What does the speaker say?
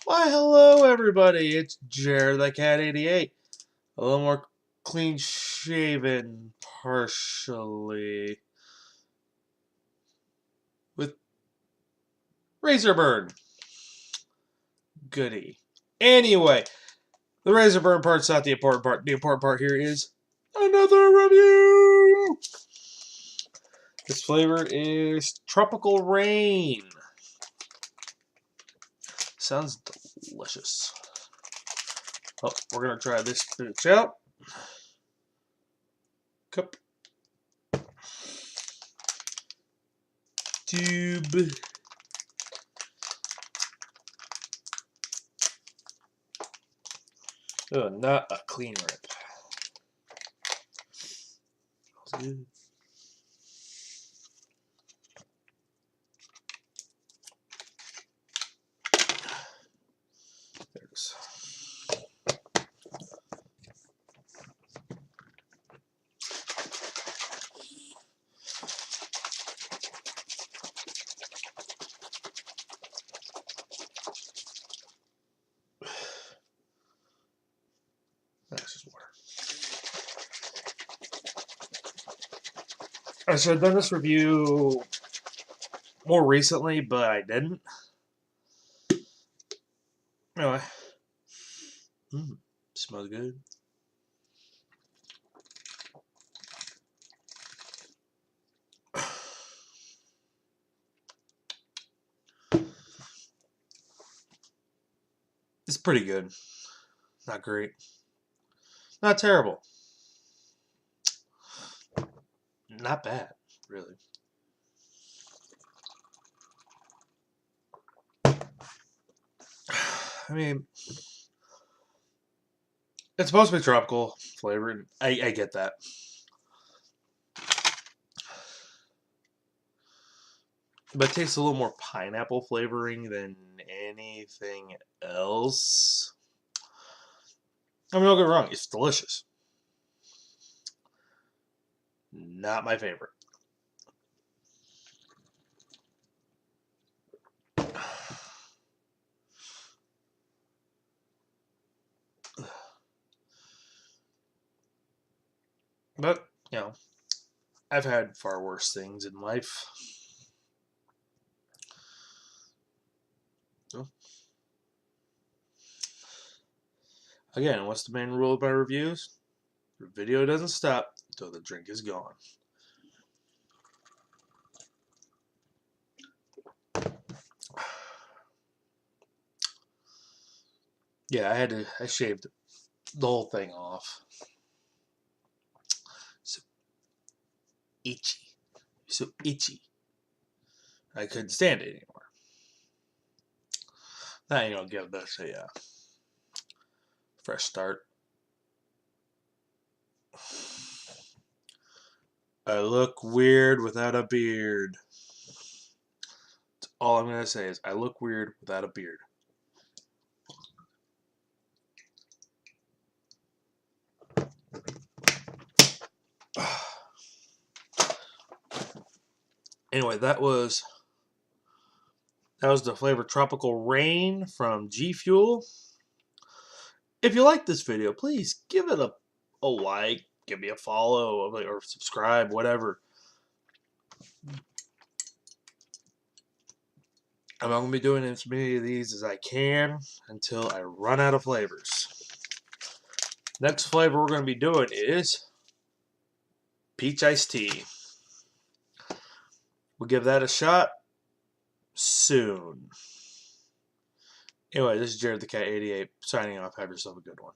Why, hello everybody, it's Jared the Cat 88. A little more clean shaven, partially, with razor burn. Goody. Anyway, the razor burn part's not the important part. The important part here is another review! This flavor is Tropical Rain. Sounds delicious. Oh, we're going to try this bitch out. Cup. Tube. Oh, not a clean rip. Smells good. There it is. That's just water. I should have done this review more recently, but I didn't. Anyway. Smells good. It's pretty good. Not great. Not terrible. Not bad, really. I mean, it's supposed to be tropical flavored. I get that. But it tastes a little more pineapple flavoring than anything else. I mean, don't get me wrong, it's delicious. Not my favorite. But, you know, I've had far worse things in life. So, again, what's the main rule of my reviews? The video doesn't stop until the drink is gone. Yeah, I shaved the whole thing off. So itchy. So itchy. I couldn't stand it anymore. Now, you know, give this a fresh start. I look weird without a beard. That's all I'm going to say is I look weird without a beard. Anyway, that was the flavor Tropical Rain from Gfuel. If you like this video, please give it a like, give me a follow, or subscribe, whatever. I'm going to be doing as many of these as I can until I run out of flavors. Next flavor we're going to be doing is peach iced tea. We'll give that a shot soon. Anyway, this is Jared the Cat 88 signing off. Have yourself a good one.